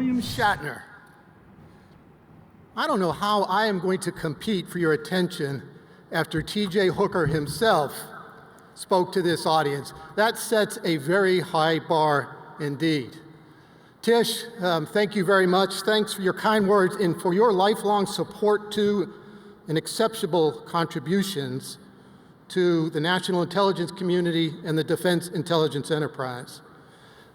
William Shatner. I don't know how I am going to compete for your attention after T.J. Hooker himself spoke to this audience. That sets a very high bar indeed. Tish, thank you very much. Thanks for your kind words and for your lifelong support to and exceptional contributions to the national intelligence community and the defense intelligence enterprise.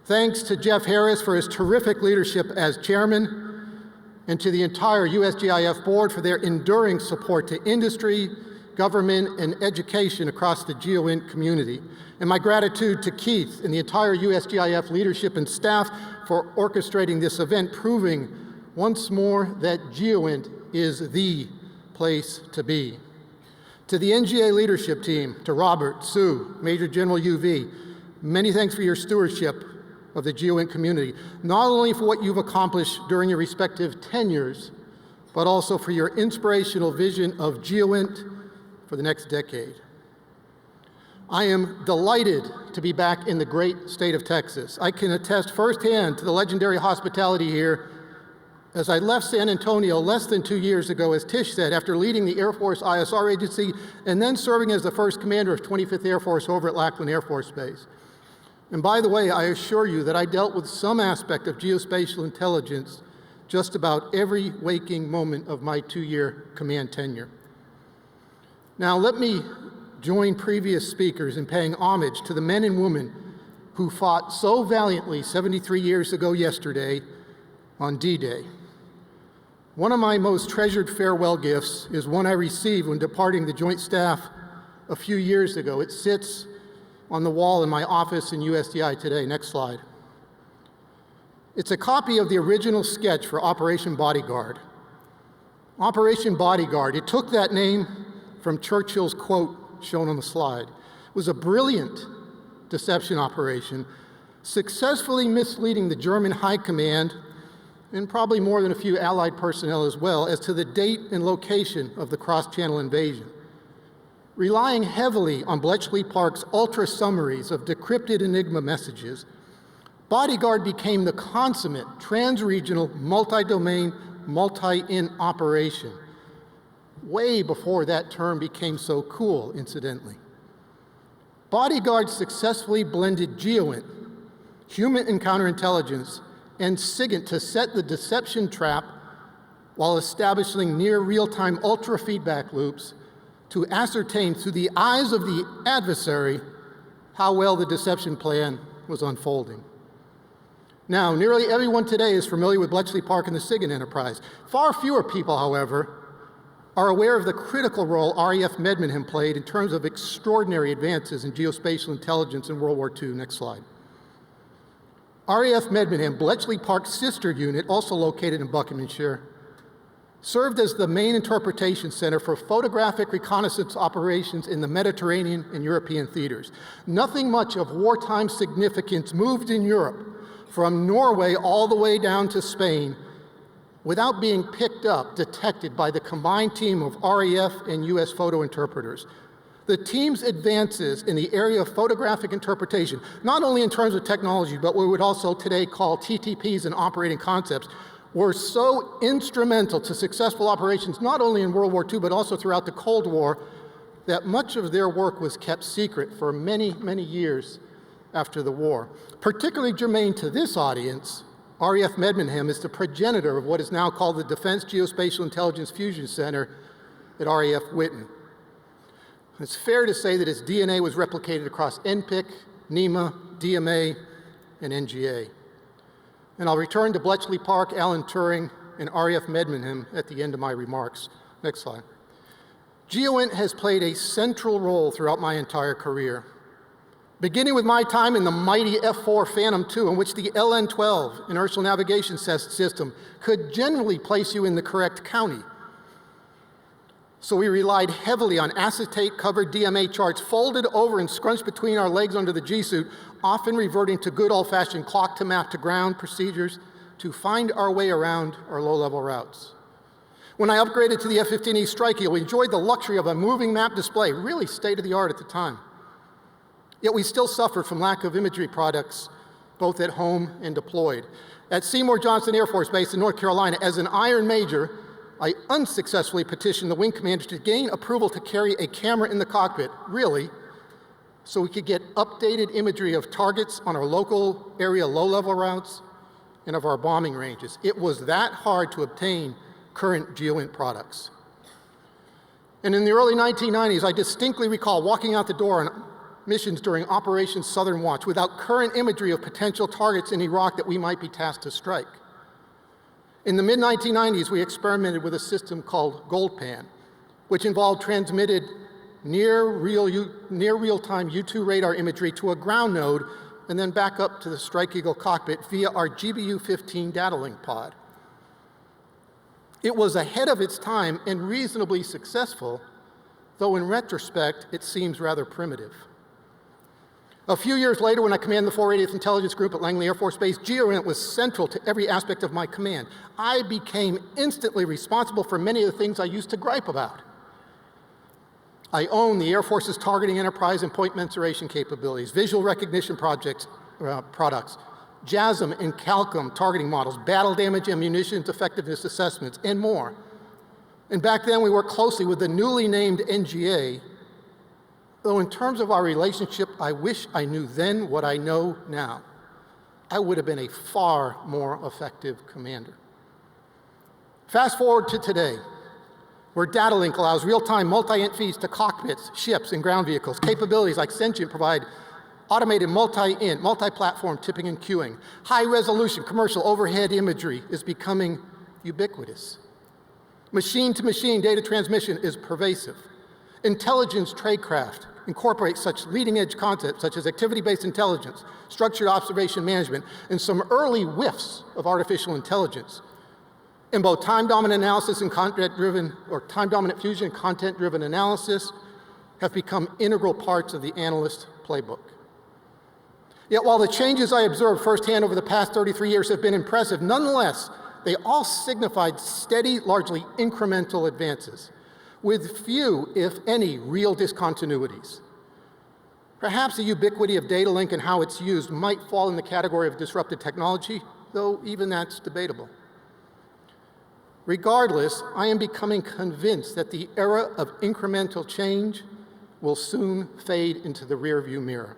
Thanks to Jeff Harris for his terrific leadership as chairman, and to the entire USGIF board for their enduring support to industry, government, and education across the GEOINT community. And my gratitude to Keith and the entire USGIF leadership and staff for orchestrating this event, proving once more that GEOINT is the place to be. To the NGA leadership team, to Robert, Sue, Major General UV, many thanks for your stewardship of the GEOINT community, not only for what you've accomplished during your respective tenures, but also for your inspirational vision of GEOINT for the next decade. I am delighted to be back in the great state of Texas. I can attest firsthand to the legendary hospitality here as I left San Antonio less than 2 years ago, as Tish said, after leading the Air Force ISR agency and then serving as the first commander of 25th Air Force over at Lackland Air Force Base. And by the way, I assure you that I dealt with some aspect of geospatial intelligence just about every waking moment of my 2-year command tenure. Now let me join previous speakers in paying homage to the men and women who fought so valiantly 73 years ago yesterday on D-Day. One of my most treasured farewell gifts is one I received when departing the Joint Staff a few years ago. It sits on the wall in my office in USDI today. Next slide. It's a copy of the original sketch for Operation Bodyguard. Operation Bodyguard, it took that name from Churchill's quote shown on the slide. It was a brilliant deception operation, successfully misleading the German High Command and probably more than a few Allied personnel as well as to the date and location of the cross-channel invasion. Relying heavily on Bletchley Park's ultra summaries of decrypted Enigma messages, Bodyguard became the consummate trans-regional, multi-domain, multi-in operation, way before that term became so cool, incidentally. Bodyguard successfully blended GEOINT, human and counterintelligence, and SIGINT to set the deception trap while establishing near real-time ultra feedback loops to ascertain through the eyes of the adversary how well the deception plan was unfolding. Now, nearly everyone today is familiar with Bletchley Park and the SIGINT enterprise. Far fewer people, however, are aware of the critical role RAF Medmenham played in terms of extraordinary advances in geospatial intelligence in World War II. Next slide. RAF Medmenham, Bletchley Park's sister unit, also located in Buckinghamshire, served as the main interpretation center for photographic reconnaissance operations in the Mediterranean and European theaters. Nothing much of wartime significance moved in Europe from Norway all the way down to Spain without being picked up, detected by the combined team of RAF and US photo interpreters. The team's advances in the area of photographic interpretation, not only in terms of technology, but what we would also today call TTPs and operating concepts, were so instrumental to successful operations, not only in World War II, but also throughout the Cold War, that much of their work was kept secret for many, many years after the war. Particularly germane to this audience, RAF Medmenham is the progenitor of what is now called the Defense Geospatial Intelligence Fusion Center at RAF Whitten. It's fair to say that its DNA was replicated across NPIC, NEMA, DMA, and NGA. And I'll return to Bletchley Park, Alan Turing, and RAF Medmenham at the end of my remarks. Next slide. GEOINT has played a central role throughout my entire career, beginning with my time in the mighty F-4 Phantom II, in which the LN-12 inertial navigation system could generally place you in the correct county. So we relied heavily on acetate-covered DMA charts folded over and scrunched between our legs under the G-suit, often reverting to good old-fashioned clock-to-map-to-ground procedures to find our way around our low-level routes. When I upgraded to the F-15E Strike Eagle, we enjoyed the luxury of a moving map display, really state-of-the-art at the time. Yet we still suffered from lack of imagery products both at home and deployed. At Seymour Johnson Air Force Base in North Carolina, as an Iron Major, I unsuccessfully petitioned the wing commander to gain approval to carry a camera in the cockpit, really, so we could get updated imagery of targets on our local area low-level routes and of our bombing ranges. It was that hard to obtain current GEOINT products. And in the early 1990s, I distinctly recall walking out the door on missions during Operation Southern Watch without current imagery of potential targets in Iraq that we might be tasked to strike. In the mid-1990s, we experimented with a system called GoldPan, which involved transmitted near real-time U-2 radar imagery to a ground node and then back up to the Strike Eagle cockpit via our GBU-15 data link pod. It was ahead of its time and reasonably successful, though in retrospect, it seems rather primitive. A few years later, when I commanded the 480th Intelligence Group at Langley Air Force Base, GEOINT was central to every aspect of my command. I became instantly responsible for many of the things I used to gripe about. I own the Air Force's targeting enterprise and point mensuration capabilities, visual recognition products, JASM and CALCOM targeting models, battle damage and munitions effectiveness assessments, and more. And back then, we worked closely with the newly named NGA, though in terms of our relationship, I wish I knew then what I know now. I would have been a far more effective commander. Fast forward to today, where data link allows real-time multi-int feeds to cockpits, ships, and ground vehicles. Capabilities like Sentient provide automated multi-int, multi-platform tipping and queuing. High-resolution commercial overhead imagery is becoming ubiquitous. Machine-to-machine data transmission is pervasive. Intelligence tradecraft incorporates such leading-edge concepts such as activity-based intelligence, structured observation management, and some early whiffs of artificial intelligence. And both time-dominant analysis and content-driven, or time-dominant fusion and content-driven analysis have become integral parts of the analyst playbook. Yet while the changes I observed firsthand over the past 33 years have been impressive, nonetheless, they all signified steady, largely incremental advances, with few, if any, real discontinuities. Perhaps the ubiquity of data link and how it's used might fall in the category of disruptive technology, though even that's debatable. Regardless, I am becoming convinced that the era of incremental change will soon fade into the rearview mirror.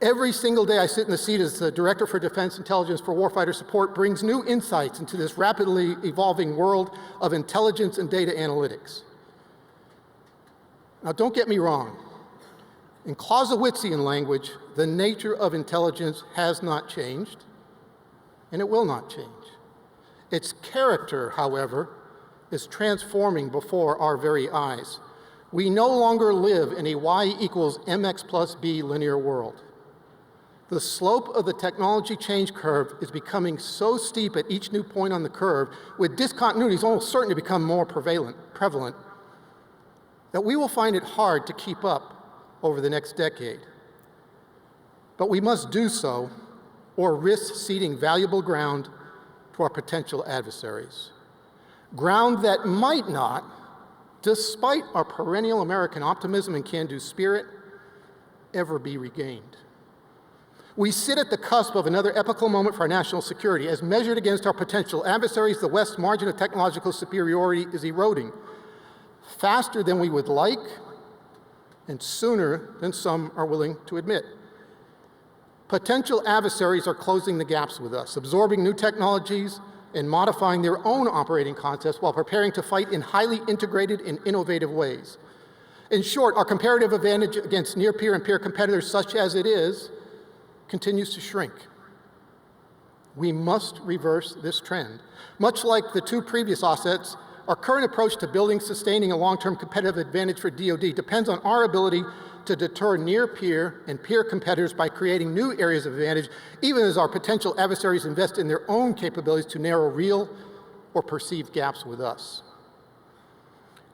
Every single day I sit in the seat as the Director for Defense Intelligence for Warfighter Support brings new insights into this rapidly evolving world of intelligence and data analytics. Now, don't get me wrong. In Clausewitzian language, the nature of intelligence has not changed, and it will not change. Its character, however, is transforming before our very eyes. We no longer live in a y equals mx plus b linear world. The slope of the technology change curve is becoming so steep at each new point on the curve, with discontinuities almost certain to become more prevalent, that we will find it hard to keep up over the next decade. But we must do so or risk ceding valuable ground to our potential adversaries. Ground that might not, despite our perennial American optimism and can-do spirit, ever be regained. We sit at the cusp of another epochal moment for our national security. As measured against our potential adversaries, the West's margin of technological superiority is eroding faster than we would like and sooner than some are willing to admit. Potential adversaries are closing the gaps with us, absorbing new technologies and modifying their own operating concepts while preparing to fight in highly integrated and innovative ways. In short, our comparative advantage against near-peer and peer competitors, such as it is, continues to shrink. We must reverse this trend. Much like the two previous offsets, our current approach to building, sustaining a long-term competitive advantage for DoD depends on our ability to deter near-peer and peer competitors by creating new areas of advantage, even as our potential adversaries invest in their own capabilities to narrow real or perceived gaps with us.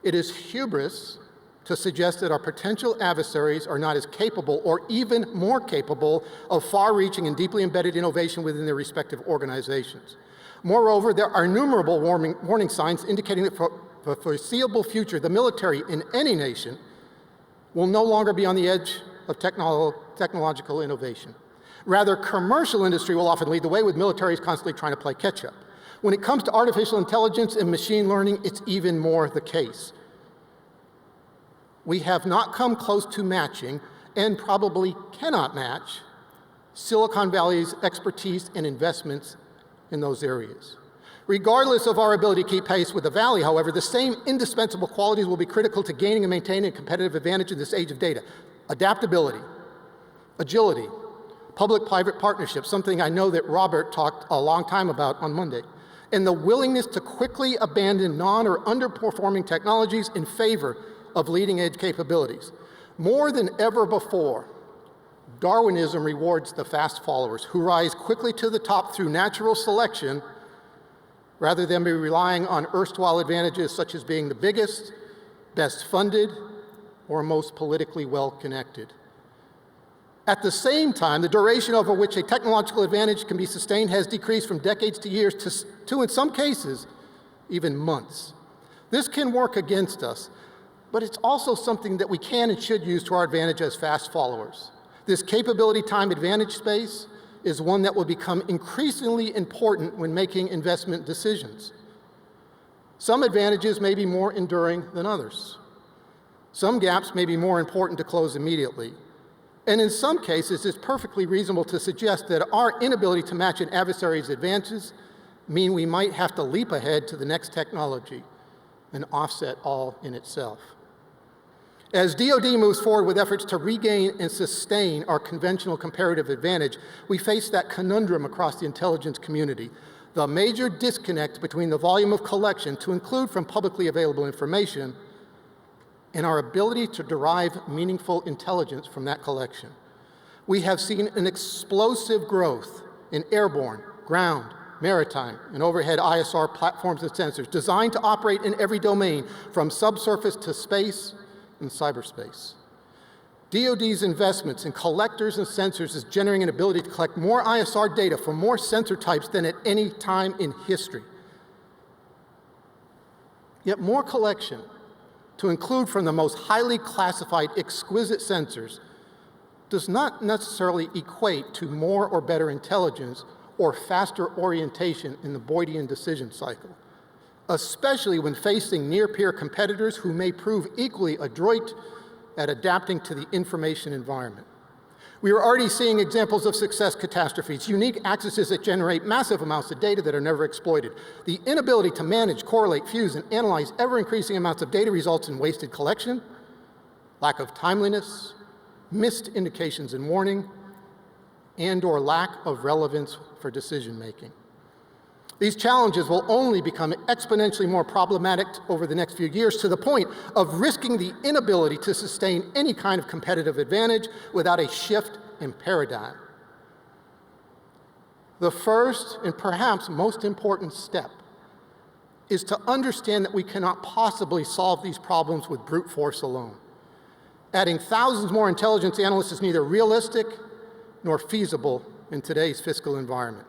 It is hubris to suggest that our potential adversaries are not as capable or even more capable of far-reaching and deeply embedded innovation within their respective organizations. Moreover, there are innumerable warning signs indicating that for the foreseeable future, the military in any nation will no longer be on the edge of technological innovation. Rather, commercial industry will often lead the way, with militaries constantly trying to play catch-up. When it comes to artificial intelligence and machine learning, it's even more the case. We have not come close to matching, and probably cannot match, Silicon Valley's expertise and investments in those areas. Regardless of our ability to keep pace with the Valley, however, the same indispensable qualities will be critical to gaining and maintaining a competitive advantage in this age of data. Adaptability, agility, public-private partnerships, something I know that Robert talked a long time about on Monday, and the willingness to quickly abandon non- or underperforming technologies in favor of leading-edge capabilities. More than ever before, Darwinism rewards the fast followers who rise quickly to the top through natural selection rather than be relying on erstwhile advantages such as being the biggest, best funded, or most politically well-connected. At the same time, the duration over which a technological advantage can be sustained has decreased from decades to years to in some cases, even months. This can work against us, but it's also something that we can and should use to our advantage as fast followers. This capability time advantage space is one that will become increasingly important when making investment decisions. Some advantages may be more enduring than others. Some gaps may be more important to close immediately. And in some cases, it's perfectly reasonable to suggest that our inability to match an adversary's advances mean we might have to leap ahead to the next technology and offset all in itself. As DoD moves forward with efforts to regain and sustain our conventional comparative advantage, we face that conundrum across the intelligence community, the major disconnect between the volume of collection, to include from publicly available information, and our ability to derive meaningful intelligence from that collection. We have seen an explosive growth in airborne, ground, maritime, and overhead ISR platforms and sensors designed to operate in every domain, from subsurface to space and cyberspace. DoD's investments in collectors and sensors is generating an ability to collect more ISR data from more sensor types than at any time in history. Yet more collection, to include from the most highly classified, exquisite sensors, does not necessarily equate to more or better intelligence or faster orientation in the Boydian decision cycle, especially when facing near-peer competitors who may prove equally adroit at adapting to the information environment. We are already seeing examples of success catastrophes, unique accesses that generate massive amounts of data that are never exploited. The inability to manage, correlate, fuse, and analyze ever-increasing amounts of data results in wasted collection, lack of timeliness, missed indications and warning, and/or lack of relevance for decision-making. These challenges will only become exponentially more problematic over the next few years, to the point of risking the inability to sustain any kind of competitive advantage without a shift in paradigm. The first and perhaps most important step is to understand that we cannot possibly solve these problems with brute force alone. Adding thousands more intelligence analysts is neither realistic nor feasible in today's fiscal environment.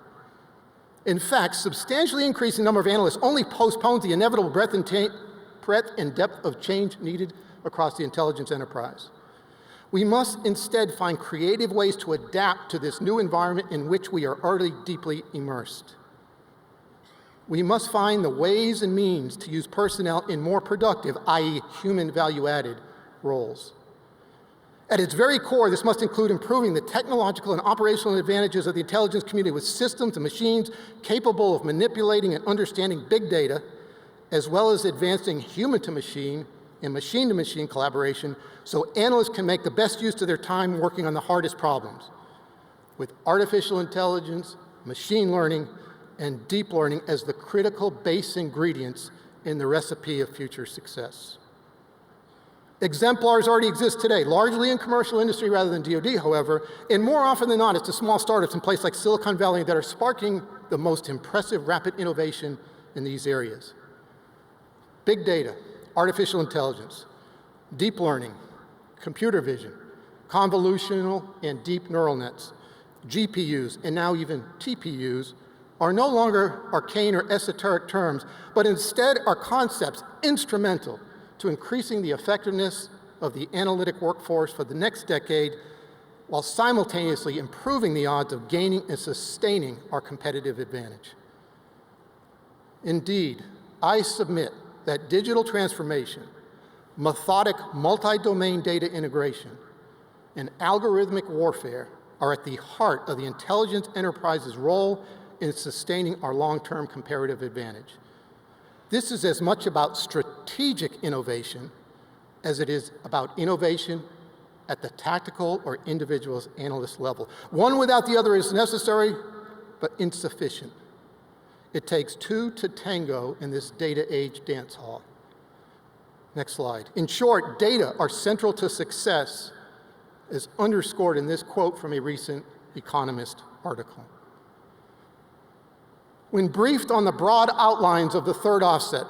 In fact, substantially increasing the number of analysts only postpones the inevitable breadth and depth of change needed across the intelligence enterprise. We must instead find creative ways to adapt to this new environment in which we are already deeply immersed. We must find the ways and means to use personnel in more productive, i.e., human value-added roles. At its very core, this must include improving the technological and operational advantages of the intelligence community with systems and machines capable of manipulating and understanding big data, as well as advancing human-to-machine and machine-to-machine collaboration so analysts can make the best use of their time working on the hardest problems, with artificial intelligence, machine learning, and deep learning as the critical base ingredients in the recipe of future success. Exemplars already exist today, largely in commercial industry rather than DoD, however, and more often than not, it's the small startups in places like Silicon Valley that are sparking the most impressive rapid innovation in these areas. Big data, artificial intelligence, deep learning, computer vision, convolutional and deep neural nets, GPUs, and now even TPUs are no longer arcane or esoteric terms, but instead are concepts instrumental to increasing the effectiveness of the analytic workforce for the next decade while simultaneously improving the odds of gaining and sustaining our competitive advantage. Indeed, I submit that digital transformation, methodic multi-domain data integration, and algorithmic warfare are at the heart of the intelligence enterprise's role in sustaining our long-term comparative advantage. This is as much about strategic innovation as it is about innovation at the tactical or individual analyst level. One without the other is necessary, but insufficient. It takes two to tango in this data age dance hall. Next slide. In short, data are central to success, as underscored in this quote from a recent Economist article. When briefed on the broad outlines of the third offset,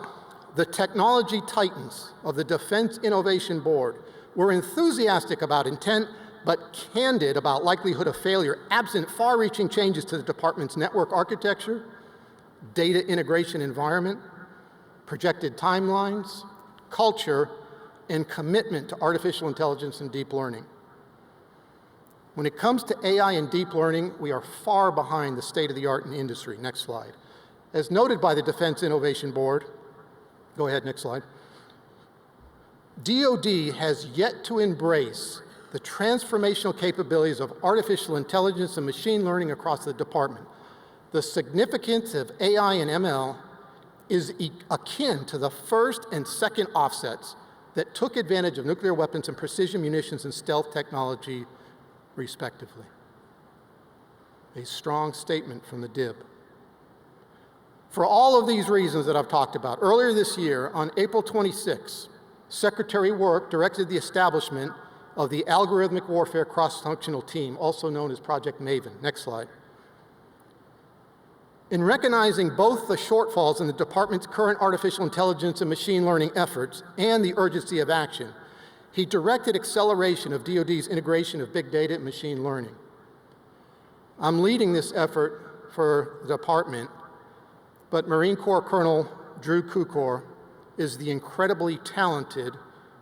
the technology titans of the Defense Innovation Board were enthusiastic about intent, but candid about likelihood of failure, absent far-reaching changes to the department's network architecture, data integration environment, projected timelines, culture, and commitment to artificial intelligence and deep learning. When it comes to AI and deep learning, we are far behind the state of the art in the industry. Next slide. As noted by the Defense Innovation Board, go ahead, next slide. DoD has yet to embrace the transformational capabilities of artificial intelligence and machine learning across the department. The significance of AI and ML is akin to the first and second offsets that took advantage of nuclear weapons and precision munitions and stealth technology, respectively. A strong statement from the DIB. For all of these reasons that I've talked about, earlier this year, on April 26, Secretary Work directed the establishment of the Algorithmic Warfare Cross-Functional Team, also known as Project Maven. Next slide. In recognizing both the shortfalls in the department's current artificial intelligence and machine learning efforts and the urgency of action, he directed acceleration of DoD's integration of big data and machine learning. I'm leading this effort for the department, but Marine Corps Colonel Drew Kukor is the incredibly talented,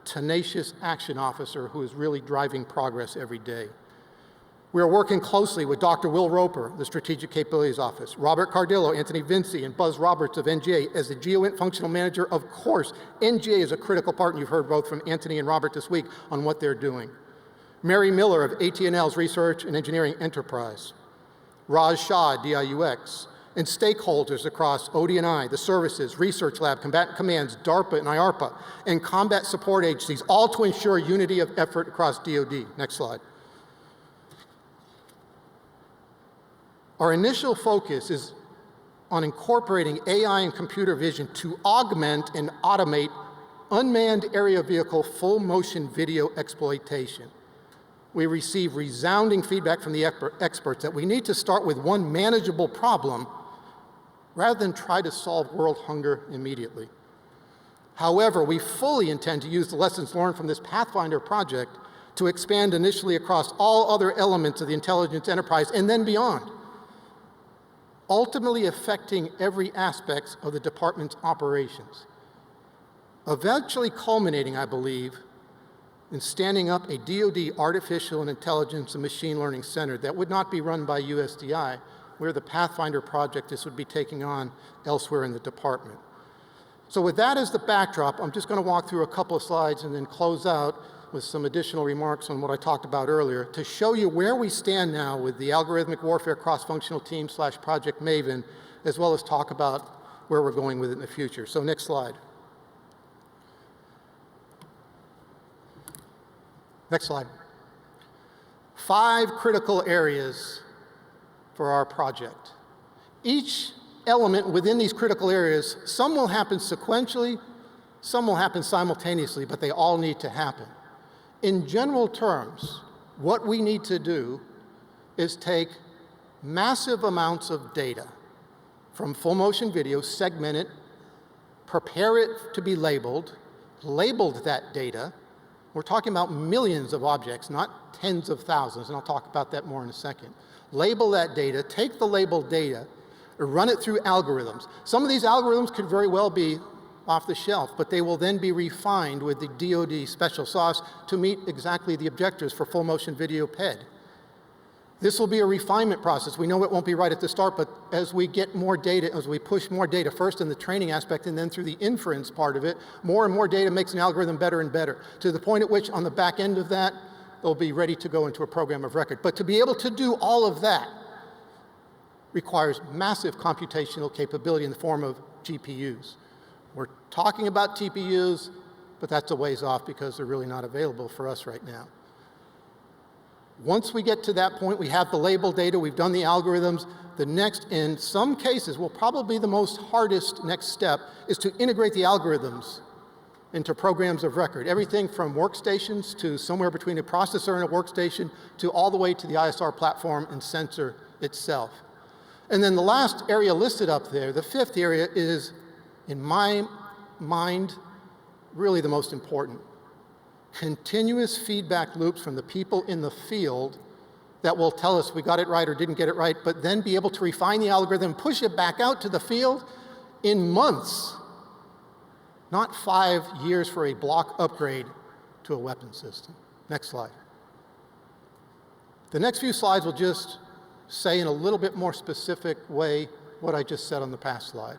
tenacious action officer who is really driving progress every day. We are working closely with Dr. Will Roper, the Strategic Capabilities Office, Robert Cardillo, Anthony Vinci, and Buzz Roberts of NGA as the GEOINT Functional Manager. Of course, NGA is a critical part, and you've heard both from Anthony and Robert this week on what they're doing. Mary Miller of AT&L's Research and Engineering Enterprise, Raj Shah, DIUX, and stakeholders across OD&I, the services, research lab, combatant commands, DARPA and IARPA, and combat support agencies, all to ensure unity of effort across DoD. Next slide. Our initial focus is on incorporating AI and computer vision to augment and automate unmanned area vehicle full motion video exploitation. We receive resounding feedback from the experts that we need to start with one manageable problem rather than try to solve world hunger immediately. However, we fully intend to use the lessons learned from this Pathfinder project to expand initially across all other elements of the intelligence enterprise and then beyond, ultimately affecting every aspect of the department's operations, eventually culminating, I believe, in standing up a DoD Artificial and Intelligence and Machine Learning Center that would not be run by USDI, where the Pathfinder project this would be taking on elsewhere in the department. So with that as the backdrop, I'm just going to walk through a couple of slides and then close out with some additional remarks on what I talked about earlier to show you where we stand now with the Algorithmic Warfare Cross-Functional Team / Project Maven, as well as talk about where we're going with it in the future. So next slide. Next slide. 5 critical areas for our project. Each element within these critical areas, some will happen sequentially, some will happen simultaneously, but they all need to happen. In general terms, what we need to do is take massive amounts of data from full motion video, segment it, prepare it to be labeled that data. We're talking about millions of objects, not tens of thousands, and I'll talk about that more in a second. Label that data, take the labeled data, run it through algorithms. Some of these algorithms could very well be off the shelf, but they will then be refined with the DoD special sauce to meet exactly the objectives for full motion video PED. This will be a refinement process. We know it won't be right at the start, but as we get more data, as we push more data, first in the training aspect and then through the inference part of it, more and more data makes an algorithm better and better, to the point at which on the back end of that, they'll be ready to go into a program of record. But to be able to do all of that requires massive computational capability in the form of GPUs. We're talking about TPUs, but that's a ways off because they're really not available for us right now. Once we get to that point, we have the label data, we've done the algorithms. The next, in some cases, will probably be the most hardest next step, is to integrate the algorithms into programs of record. Everything from workstations to somewhere between a processor and a workstation to all the way to the ISR platform and sensor itself. And then the last area listed up there, the fifth area, is, in my mind, really the most important. Continuous feedback loops from the people in the field that will tell us we got it right or didn't get it right, but then be able to refine the algorithm, push it back out to the field in months, not 5 years for a block upgrade to a weapon system. Next slide. The next few slides will just say in a little bit more specific way what I just said on the past slide.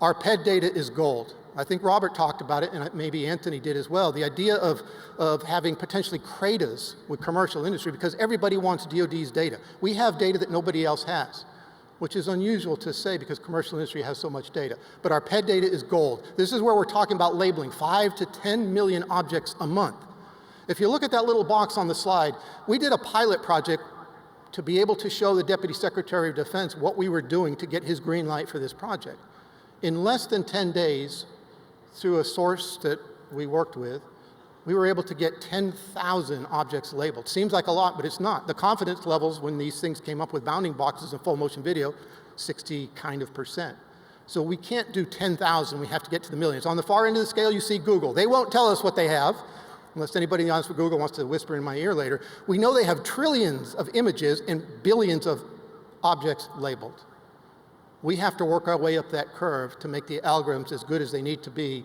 Our PED data is gold. I think Robert talked about it, and maybe Anthony did as well. The idea of having potentially CRADAs with commercial industry, because everybody wants DoD's data. We have data that nobody else has, which is unusual to say because commercial industry has so much data. But our PED data is gold. This is where we're talking about labeling 5 to 10 million objects a month. If you look at that little box on the slide, we did a pilot project to be able to show the Deputy Secretary of Defense what we were doing to get his green light for this project. In less than 10 days, through a source that we worked with, we were able to get 10,000 objects labeled. Seems like a lot, but it's not. The confidence levels when these things came up with bounding boxes and full motion video, 60%. So we can't do 10,000, we have to get to the millions. On the far end of the scale, you see Google. They won't tell us what they have, unless anybody in the audience with Google wants to whisper in my ear later. We know they have trillions of images and billions of objects labeled. We have to work our way up that curve to make the algorithms as good as they need to be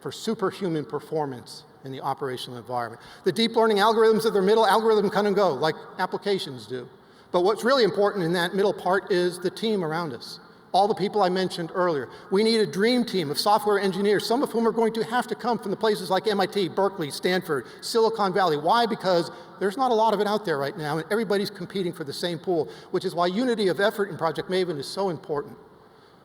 for superhuman performance in the operational environment. The deep learning algorithms at their middle algorithm come and go, like applications do. But what's really important in that middle part is the team around us. All the people I mentioned earlier. We need a dream team of software engineers, some of whom are going to have to come from the places like MIT, Berkeley, Stanford, Silicon Valley. Why? Because there's not a lot of it out there right now, and everybody's competing for the same pool, which is why unity of effort in Project Maven is so important.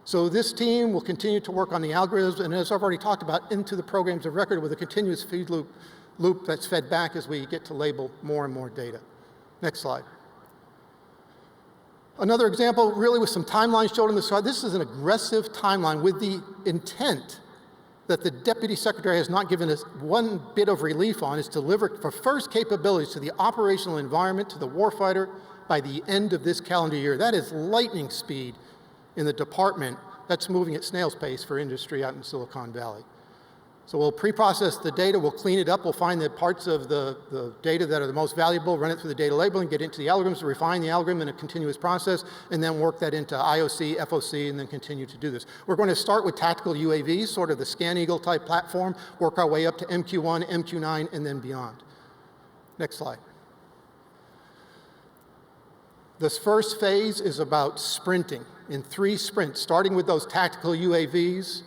So this team will continue to work on the algorithms, and as I've already talked about, into the programs of record with a continuous feed loop that's fed back as we get to label more and more data. Next slide. Another example, really with some timelines shown on the slide. This is an aggressive timeline with the intent that the Deputy Secretary has not given us one bit of relief on, is to deliver for first capabilities to the operational environment, to the warfighter, by the end of this calendar year. That is lightning speed in the department that's moving at snail's pace for industry out in Silicon Valley. So we'll pre-process the data, we'll clean it up, we'll find the parts of the data that are the most valuable, run it through the data labeling, get into the algorithms to refine the algorithm in a continuous process, and then work that into IOC, FOC, and then continue to do this. We're going to start with tactical UAVs, sort of the ScanEagle type platform, work our way up to MQ-1, MQ-9, and then beyond. Next slide. This first phase is about sprinting in 3 sprints, starting with those tactical UAVs.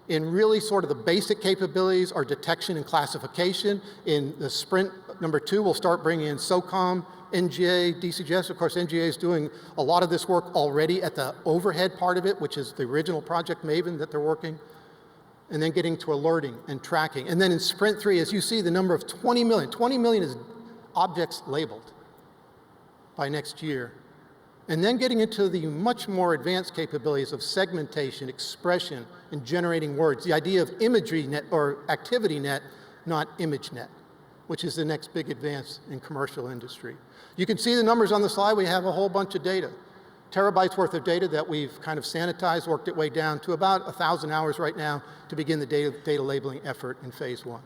In really sort of the basic capabilities are detection and classification. In the sprint number 2, we'll start bringing in SOCOM, NGA, DCGS. Of course, NGA is doing a lot of this work already at the overhead part of it, which is the original Project Maven that they're working, and then getting to alerting and tracking. And then in sprint 3, as you see, the number of 20 million. 20 million is objects labeled by next year. And then getting into the much more advanced capabilities of segmentation, expression, and generating words. The idea of imagery net or activity net, not image net, which is the next big advance in commercial industry. You can see the numbers on the slide. We have a whole bunch of data. Terabytes worth of data that we've kind of sanitized, worked it way down to about 1,000 hours right now to begin the data labeling effort in phase 1.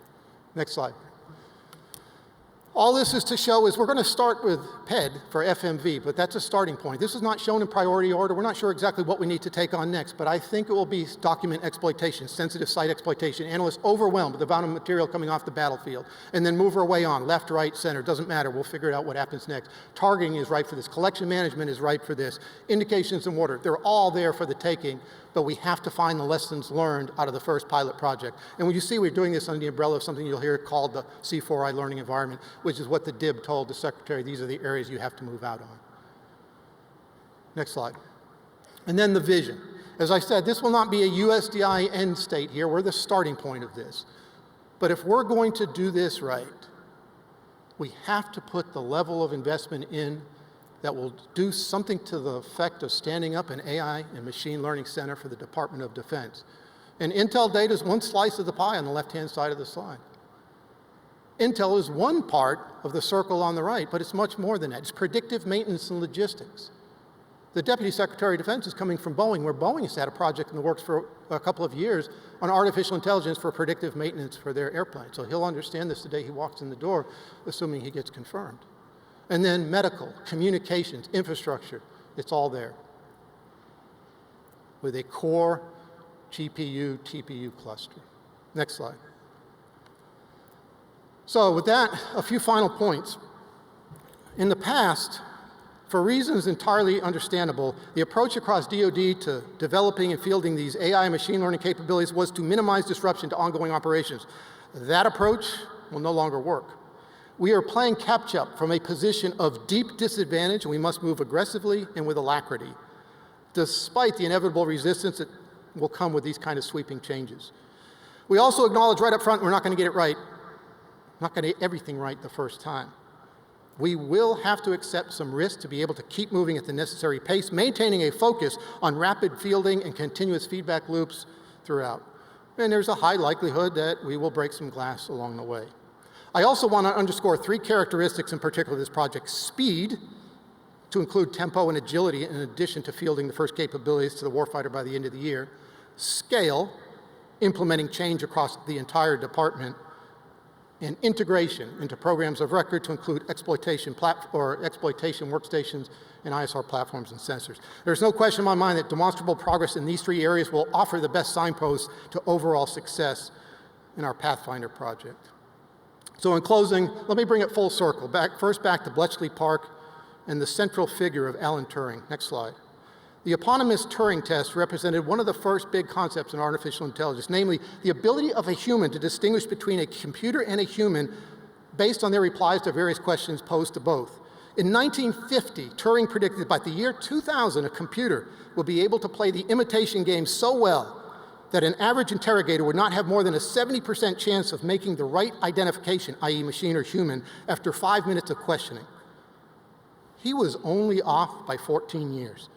Next slide. All this is to show is we're going to start with PED for FMV, but that's a starting point. This is not shown in priority order. We're not sure exactly what we need to take on next, but I think it will be document exploitation, sensitive site exploitation, analysts overwhelmed with the amount of material coming off the battlefield, and then move our way on, left, right, center, doesn't matter. We'll figure out what happens next. Targeting is right for this. Collection management is right for this. Indications and water, they're all there for the taking, but we have to find the lessons learned out of the first pilot project. And when you see we're doing this under the umbrella of something you'll hear called the C4I learning environment, which is what the DIB told the Secretary, these are the areas you have to move out on. Next slide. And then the vision. As I said, this will not be a USDI end state here. We're the starting point of this. But if we're going to do this right, we have to put the level of investment in that will do something to the effect of standing up an AI and machine learning center for the Department of Defense. And Intel data is one slice of the pie on the left-hand side of the slide. Intel is one part of the circle on the right, but it's much more than that. It's predictive maintenance and logistics. The Deputy Secretary of Defense is coming from Boeing, where Boeing has had a project in the works for a couple of years on artificial intelligence for predictive maintenance for their airplanes. So he'll understand this the day he walks in the door, assuming he gets confirmed. And then medical, communications, infrastructure, it's all there with a core GPU, TPU cluster. Next slide. So with that, a few final points. In the past, for reasons entirely understandable, the approach across DoD to developing and fielding these AI and machine learning capabilities was to minimize disruption to ongoing operations. That approach will no longer work. We are playing catch-up from a position of deep disadvantage, and we must move aggressively and with alacrity, despite the inevitable resistance that will come with these kind of sweeping changes. We also acknowledge right up front we're not going to get it right. Not going to get everything right the first time. We will have to accept some risk to be able to keep moving at the necessary pace, maintaining a focus on rapid fielding and continuous feedback loops throughout. And there's a high likelihood that we will break some glass along the way. I also want to underscore three characteristics in particular of this project. Speed, to include tempo and agility in addition to fielding the first capabilities to the warfighter by the end of the year. Scale, implementing change across the entire department. And integration into programs of record to include exploitation workstations and ISR platforms and sensors. There's no question in my mind that demonstrable progress in these three areas will offer the best signposts to overall success in our Pathfinder project. So in closing, let me bring it full circle. First back to Bletchley Park and the central figure of Alan Turing. Next slide. The eponymous Turing test represented one of the first big concepts in artificial intelligence, namely the ability of a human to distinguish between a computer and a human based on their replies to various questions posed to both. In 1950, Turing predicted by the year 2000, a computer will be able to play the imitation game so well that an average interrogator would not have more than a 70% chance of making the right identification, i.e. machine or human, after 5 minutes of questioning. He was only off by 14 years.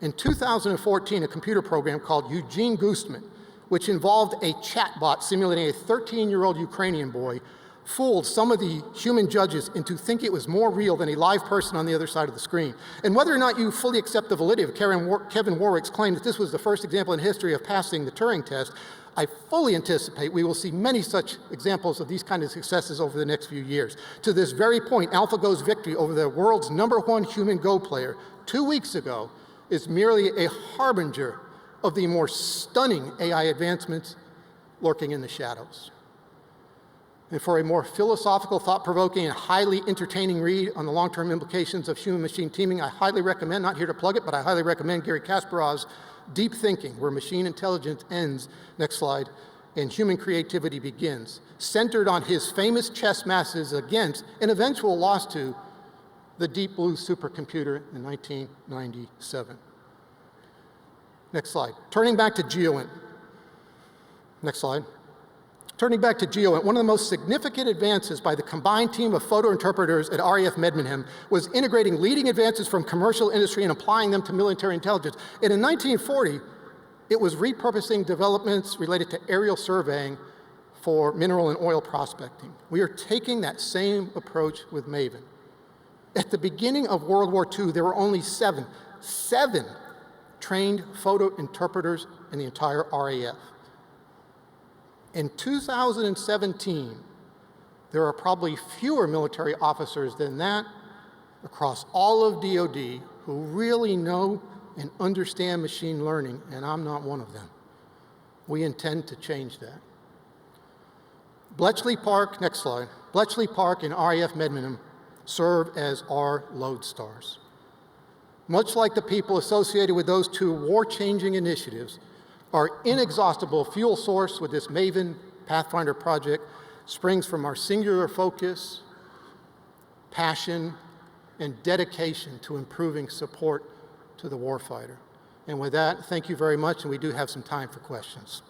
In 2014, a computer program called Eugene Goostman, which involved a chatbot simulating a 13-year-old Ukrainian boy, fooled some of the human judges into thinking it was more real than a live person on the other side of the screen. And whether or not you fully accept the validity of Kevin Warwick's claim that this was the first example in history of passing the Turing test, I fully anticipate we will see many such examples of these kind of successes over the next few years. To this very point, AlphaGo's victory over the world's #1 human Go player 2 weeks ago is merely a harbinger of the more stunning AI advancements lurking in the shadows. And for a more philosophical, thought-provoking, and highly entertaining read on the long-term implications of human-machine teaming, I highly recommend, not here to plug it, but I highly recommend Gary Kasparov's Deep Thinking, Where Machine Intelligence Ends, next slide, and Human Creativity Begins, centered on his famous chess matches against and eventual loss to the Deep Blue supercomputer in 1997. Next slide. Turning back to GEOINT. Next slide. Turning back to GEOINT, one of the most significant advances by the combined team of photo interpreters at RAF Medmenham was integrating leading advances from commercial industry and applying them to military intelligence. And in 1940, it was repurposing developments related to aerial surveying for mineral and oil prospecting. We are taking that same approach with MAVEN. At the beginning of World War II, there were only seven trained photo interpreters in the entire RAF. In 2017, There are probably fewer military officers than that across all of DoD who really know and understand machine learning, and I'm not one of them. We intend to change that. Bletchley Park, next slide. Bletchley Park and RAF Medmenham serve as our lodestars. Much like the people associated with those two war-changing initiatives, our inexhaustible fuel source with this Maven Pathfinder project springs from our singular focus, passion, and dedication to improving support to the warfighter. And with that, thank you very much, and we do have some time for questions.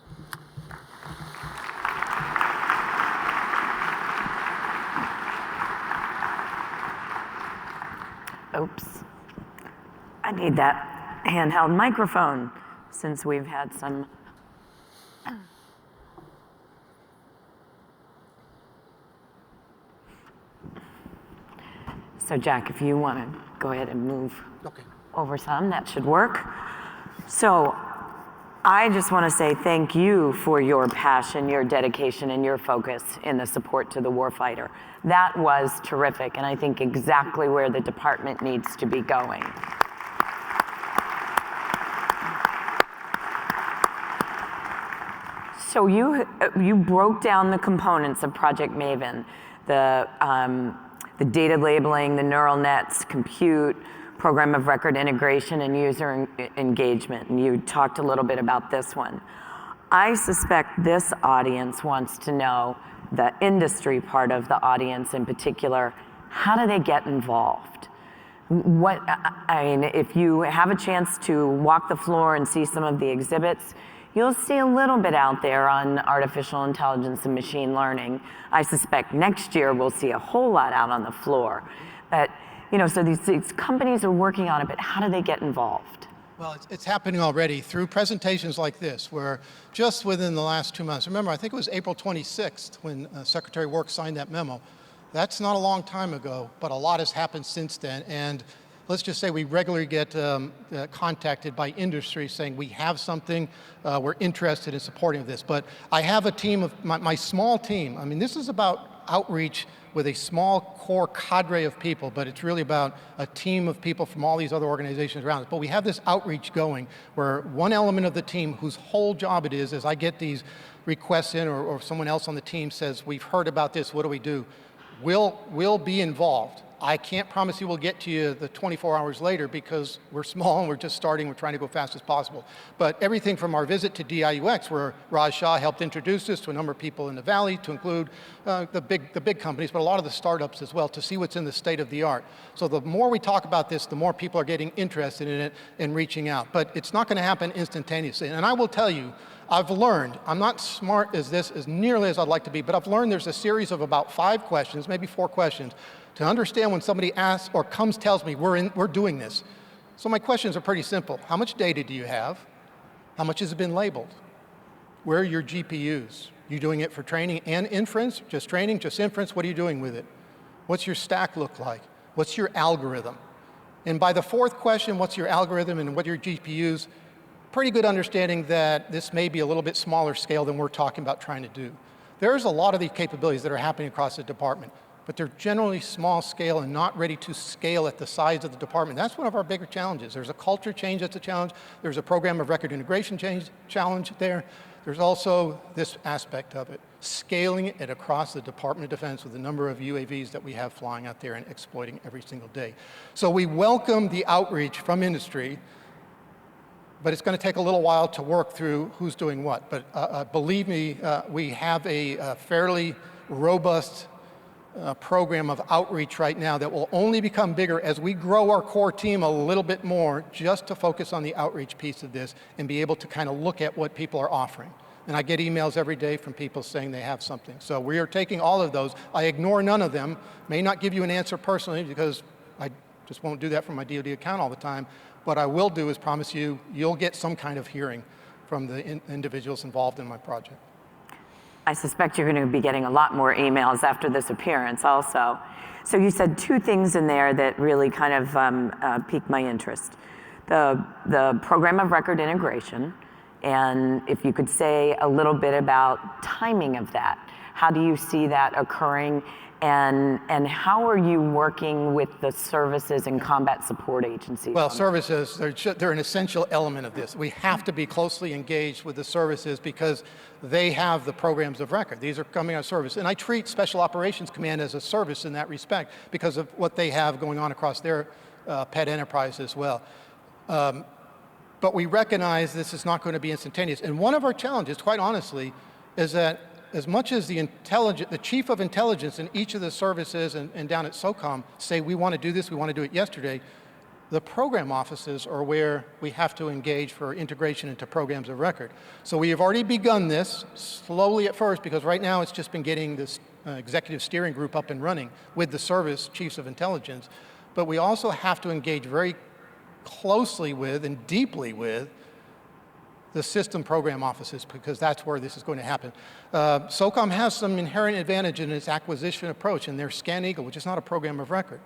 Oops. I need that handheld microphone since we've had some. So Jack, if you want to go ahead and move over some, that should work. So I just want to say thank you for your passion, your dedication, and your focus in the support to the warfighter. That was terrific, and I think exactly where the department needs to be going. So you broke down the components of Project Maven, the data labeling, the neural nets, compute, program of record integration, and user engagement, and you talked a little bit about this one. I suspect this audience wants to know, the industry part of the audience in particular, how do they get involved? I mean, if you have a chance to walk the floor and see some of the exhibits, you'll see a little bit out there on artificial intelligence and machine learning. I suspect next year we'll see a whole lot out on the floor. But, you know, so these companies are working on it, but how do they get involved? Well, it's happening already through presentations like this, where just within the last 2 months, remember, I think it was April 26th when Secretary Work signed that memo. That's not a long time ago, but a lot has happened since then. And let's just say we regularly get contacted by industry saying we have something, we're interested in supporting this. But I have a team of, my small team, I mean, this is about outreach with a small core cadre of people, but it's really about a team of people from all these other organizations around us. But we have this outreach going where one element of the team whose whole job it is, as I get these requests in or someone else on the team says, we've heard about this, what do we do? We'll be involved. I can't promise you we'll get to you the 24 hours later because we're small and we're just starting, we're trying to go fast as possible. But everything from our visit to DIUX, where Raj Shah helped introduce us to a number of people in the Valley, to include the big companies, but a lot of the startups as well, to see what's in the state of the art. So the more we talk about this, the more people are getting interested in it and reaching out. But it's not going to happen instantaneously. And I will tell you, I've learned, I'm not smart as nearly as I'd like to be, but I've learned there's a series of about 5 questions, maybe 4 questions, to understand when somebody asks or tells me we're doing this. So my questions are pretty simple. How much data do you have? How much has it been labeled? Where are your GPUs? You doing it for training and inference? Just training, just inference? What are you doing with it? What's your stack look like? What's your algorithm? And by the 4th question, what's your algorithm and what are your GPUs? Pretty good understanding that this may be a little bit smaller scale than we're talking about trying to do. There's a lot of these capabilities that are happening across the department, but they're generally small scale and not ready to scale at the size of the department. That's one of our bigger challenges. There's a culture change that's a challenge. There's a program of record integration challenge there. There's also this aspect of it, scaling it across the Department of Defense with the number of UAVs that we have flying out there and exploiting every single day. So we welcome the outreach from industry, but it's going to take a little while to work through who's doing what. But believe me, we have a fairly robust program of outreach right now that will only become bigger as we grow our core team a little bit more, just to focus on the outreach piece of this and be able to kind of look at what people are offering. And I get emails every day from people saying they have something. So we are taking all of those. I ignore none of them. May not give you an answer personally because I just won't do that from my DoD account all the time. What I will do is promise you, you'll get some kind of hearing from the individuals involved in my project. I suspect you're going to be getting a lot more emails after this appearance also. So you said 2 things in there that really kind of piqued my interest. The program of record integration, and if you could say a little bit about timing of that. How do you see that occurring? And how are you working with the services and combat support agencies? Well, services, they're an essential element of this. We have to be closely engaged with the services because they have the programs of record. These are coming out of service. And I treat Special Operations Command as a service in that respect because of what they have going on across their pet enterprise as well. But we recognize this is not going to be instantaneous. And one of our challenges, quite honestly, is that as much as the chief of intelligence in each of the services and down at SOCOM say we want to do this, we want to do it yesterday, the program offices are where we have to engage for integration into programs of record. So we have already begun this, slowly at first, because right now it's just been getting this executive steering group up and running with the service chiefs of intelligence. But we also have to engage very closely with and deeply with the system program offices, because that's where this is going to happen. SOCOM has some inherent advantage in its acquisition approach in their ScanEagle, which is not a program of record.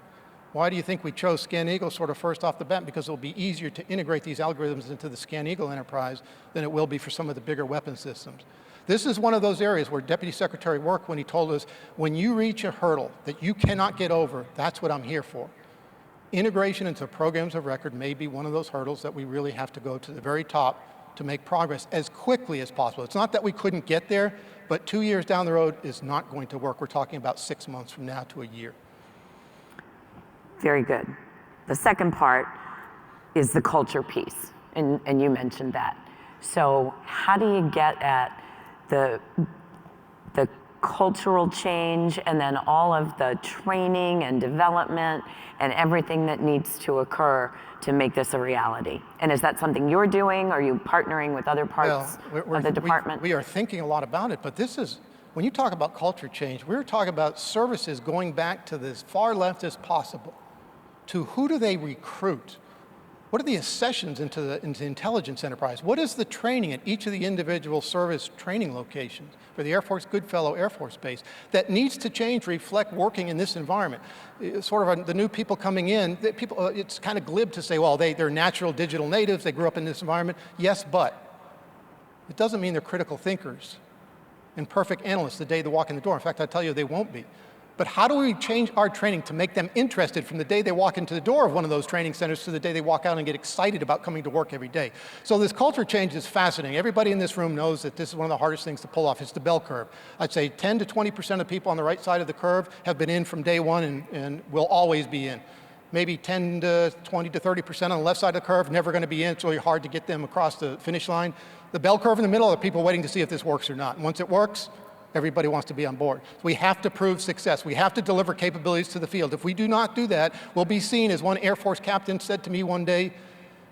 Why do you think we chose ScanEagle sort of first off the bat? Because it'll be easier to integrate these algorithms into the ScanEagle enterprise than it will be for some of the bigger weapon systems. This is one of those areas where Deputy Secretary worked when he told us, when you reach a hurdle that you cannot get over, that's what I'm here for. Integration into programs of record may be one of those hurdles that we really have to go to the very top to make progress as quickly as possible. It's not that we couldn't get there, but 2 years down the road is not going to work. We're talking about 6 months from now to a year. Very good. The second part is the culture piece, and you mentioned that. So how do you get at the cultural change and then all of the training and development and everything that needs to occur to make this a reality? And is that something you're doing? Are you partnering with other parts of the department? We are thinking a lot about it, but this is, when you talk about culture change, we're talking about services going back to as far left as possible. To who do they recruit? What are the accessions into the intelligence enterprise? What is the training at each of the individual service training locations for the Air Force Goodfellow Air Force Base that needs to change, reflect working in this environment? It's sort of the new people coming in, it's kind of glib to say, well, they're natural digital natives, they grew up in this environment. Yes, but it doesn't mean they're critical thinkers and perfect analysts the day they walk in the door. In fact, I tell you, they won't be. But how do we change our training to make them interested from the day they walk into the door of one of those training centers to the day they walk out and get excited about coming to work every day? So this culture change is fascinating. Everybody in this room knows that this is one of the hardest things to pull off. It's the bell curve. I'd say 10 to 20% of people on the right side of the curve have been in from day one and will always be in. Maybe 10 to 20 to 30% on the left side of the curve, never going to be in. It's really hard to get them across the finish line. The bell curve in the middle are people waiting to see if this works or not. And once it works, everybody wants to be on board. So we have to prove success. We have to deliver capabilities to the field. If we do not do that, we'll be seen, as one Air Force captain said to me one day,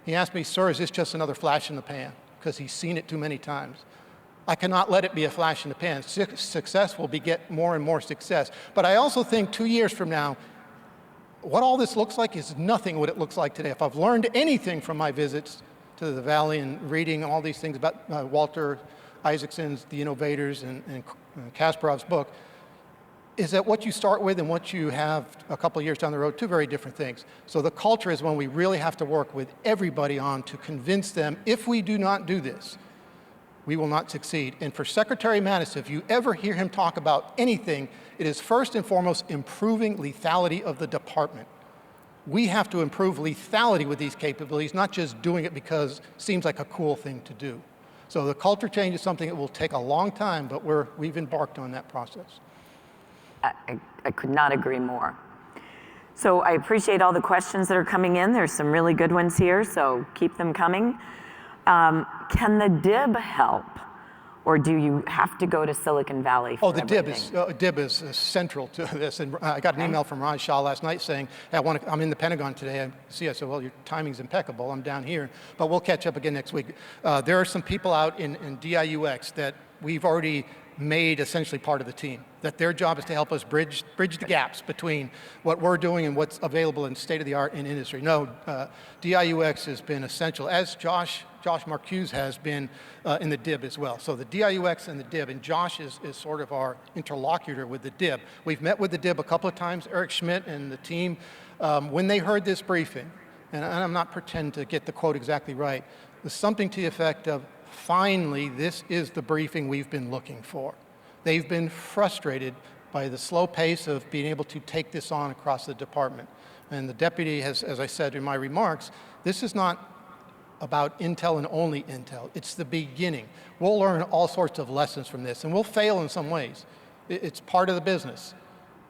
he asked me, sir, is this just another flash in the pan? Because he's seen it too many times. I cannot let it be a flash in the pan. Success will beget more and more success. But I also think 2 years from now, what all this looks like is nothing what it looks like today. If I've learned anything from my visits to the Valley and reading all these things about Walter Isaacson's The Innovators and Kasparov's book, is that what you start with and what you have a couple of years down the road, two very different things. So the culture is one we really have to work with everybody on to convince them, if we do not do this, we will not succeed. And for Secretary Mattis, if you ever hear him talk about anything, it is first and foremost improving lethality of the department. We have to improve lethality with these capabilities, not just doing it because it seems like a cool thing to do. So the culture change is something that will take a long time, but we've embarked on that process. I could not agree more. So I appreciate all the questions that are coming in. There's some really good ones here, so keep them coming. Can the DIB help, or do you have to go to Silicon Valley for everything? DIB is central to this. And I got an email from Raj Shah last night saying, hey, I'm in the Pentagon today. I said, well, your timing's impeccable. I'm down here, but we'll catch up again next week. There are some people out in DIUX that we've already made essentially part of the team, that their job is to help us bridge the gaps between what we're doing and what's available in state-of-the-art in industry. No, DIUX has been essential, as Josh Marcuse has been in the DIB as well. So the DIUX and the DIB, and Josh is sort of our interlocutor with the DIB. We've met with the DIB a couple of times, Eric Schmidt and the team. When they heard this briefing, and I'm not pretending to get the quote exactly right, it was something to the effect of, finally, this is the briefing we've been looking for. they've been frustrated by the slow pace of being able to take this on across the department. And the deputy has, as I said in my remarks, this is not about Intel and only Intel. It's the beginning. We'll learn all sorts of lessons from this, and we'll fail in some ways. It's part of the business.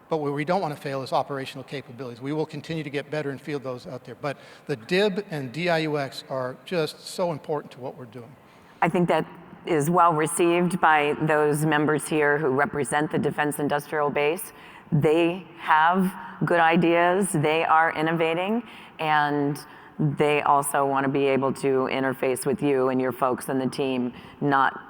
But where we don't want to fail is operational capabilities. We will continue to get better and field those out there. But the DIB and DIUX are just so important to what we're doing. I think that is well received by those members here who represent the defense industrial base. They have good ideas, they are innovating, and they also want to be able to interface with you and your folks and the team. Not,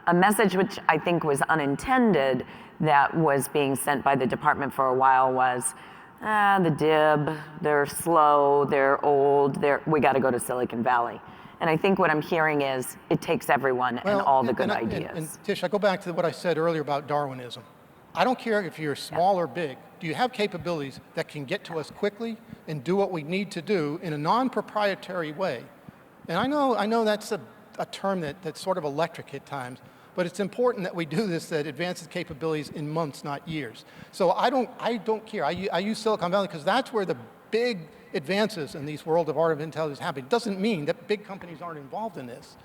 a message which I think was unintended that was being sent by the department for a while was, the DIB, they're slow, they're old, we got to go to Silicon Valley. And I think what I'm hearing is it takes everyone and all the good ideas. And Tish, I go back to what I said earlier about Darwinism. I don't care if you're small or big. Do you have capabilities that can get to us quickly and do what we need to do in a non-proprietary way? And I know that's a term that's sort of electric at times, but it's important that we do this, that advances capabilities in months, not years. So I don't care. I use Silicon Valley because that's where the big advances in these world of artificial intelligence happen. It doesn't mean that big companies aren't involved in this.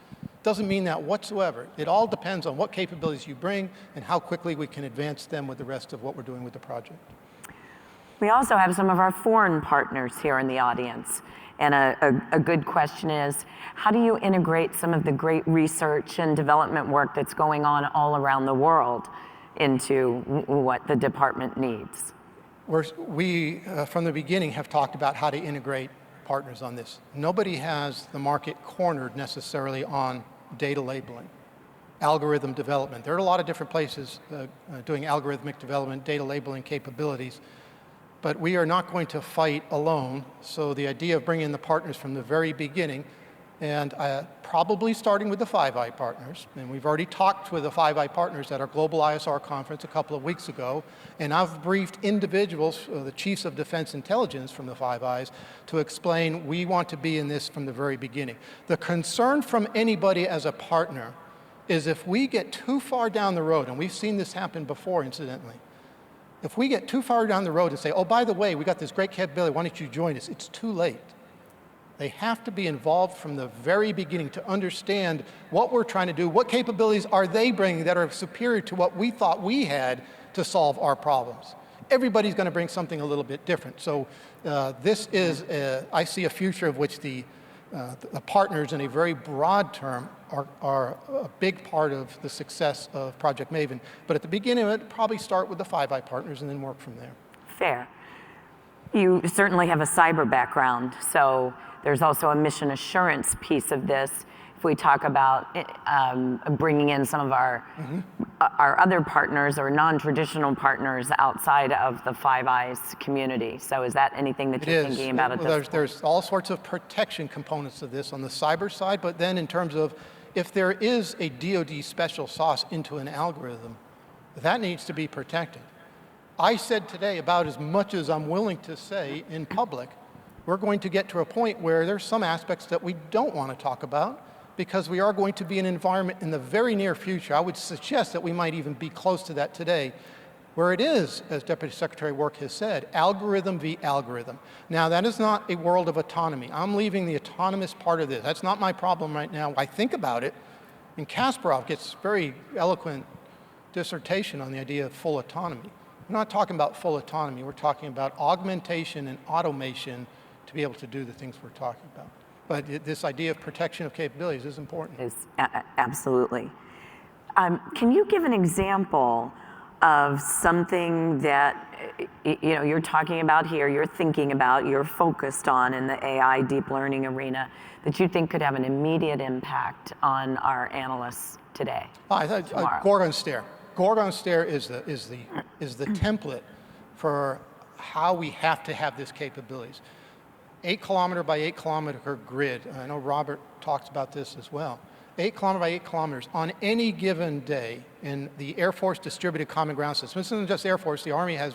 Doesn't mean that whatsoever. It all depends on what capabilities you bring and how quickly we can advance them with the rest of what we're doing with the project. We also have some of our foreign partners here in the audience. And a good question is, how do you integrate some of the great research and development work that's going on all around the world into what the department needs? We, from the beginning, have talked about how to integrate partners on this. Nobody has the market cornered necessarily on data labeling, algorithm development. There are a lot of different places doing algorithmic development, data labeling capabilities, but we are not going to fight alone. So the idea of bringing in the partners from the very beginning, and probably starting with the Five Eye partners, and we've already talked with the Five Eye partners at our Global ISR conference a couple of weeks ago, and I've briefed individuals, the chiefs of defense intelligence from the Five Eyes, to explain we want to be in this from the very beginning. The concern from anybody as a partner is if we get too far down the road, and we've seen this happen before incidentally, if we get too far down the road and say, oh, by the way, we got this great capability, why don't you join us? It's too late. They have to be involved from the very beginning to understand what we're trying to do, what capabilities are they bringing that are superior to what we thought we had to solve our problems. Everybody's going to bring something a little bit different. So this is, I see a future of which the partners in a very broad term are a big part of the success of Project Maven. But at the beginning of it, probably start with the Five Eye partners and then work from there. Fair. You certainly have a cyber background, so there's also a mission assurance piece of this. If we talk about bringing in some of our other partners or non-traditional partners outside of the Five Eyes community. So is that anything that you're thinking about at this point? There's all sorts of protection components of this on the cyber side, but then in terms of if there is a DoD special sauce into an algorithm, that needs to be protected. I said today about as much as I'm willing to say in public. We're going to get to a point where there's some aspects that we don't want to talk about because we are going to be in an environment in the very near future. I would suggest that we might even be close to that today, where it is, as Deputy Secretary Work has said, algorithm v. algorithm. Now, that is not a world of autonomy. I'm leaving the autonomous part of this. That's not my problem right now. I think about it, and Kasparov gets very eloquent dissertation on the idea of full autonomy. We're not talking about full autonomy. We're talking about augmentation and automation to be able to do the things we're talking about. But this idea of protection of capabilities is important. Absolutely. Can you give an example of something that you're talking about here, you're thinking about, you're focused on in the AI deep learning arena that you think could have an immediate impact on our analysts today? Gorgon Stare. Gorgon Stare is the template for how we have to have this capabilities. 8 kilometer by 8 kilometer grid. I know Robert talks about this as well. 8 kilometer by 8 kilometers on any given day in the Air Force Distributed Common Ground System. This isn't just Air Force, the Army has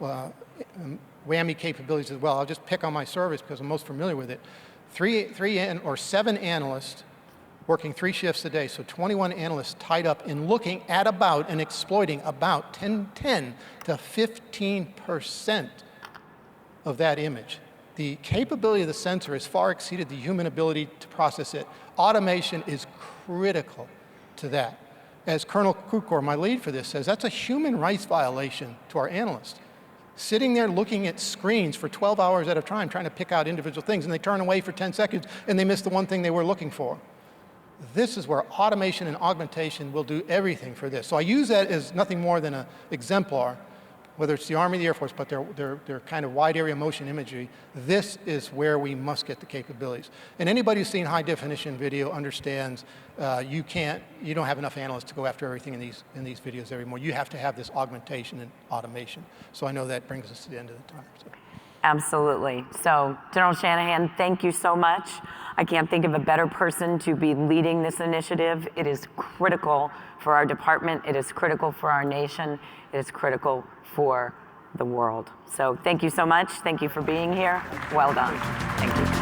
WAMI capabilities as well. I'll just pick on my service because I'm most familiar with it. 7 analysts working 3 shifts a day. So 21 analysts tied up in looking at about and exploiting about 10 to 15% of that image. The capability of the sensor has far exceeded the human ability to process it. Automation is critical to that. As Colonel Kukor, my lead for this, says, that's a human rights violation to our analysts. Sitting there looking at screens for 12 hours at a time, trying to pick out individual things, and they turn away for 10 seconds, and they miss the one thing they were looking for. This is where automation and augmentation will do everything for this. So I use that as nothing more than an exemplar, whether it's the Army, the Air Force, but they're kind of wide area motion imagery. This is where we must get the capabilities. And anybody who's seen high definition video understands you don't have enough analysts to go after everything in these videos anymore. You have to have this augmentation and automation. So I know that brings us to the end of the time. So. Absolutely. So, General Shanahan, thank you so much. I can't think of a better person to be leading this initiative. It is critical for our department. It is critical for our nation. It is critical for the world. So thank you so much. Thank you for being here. Well done. Thank you.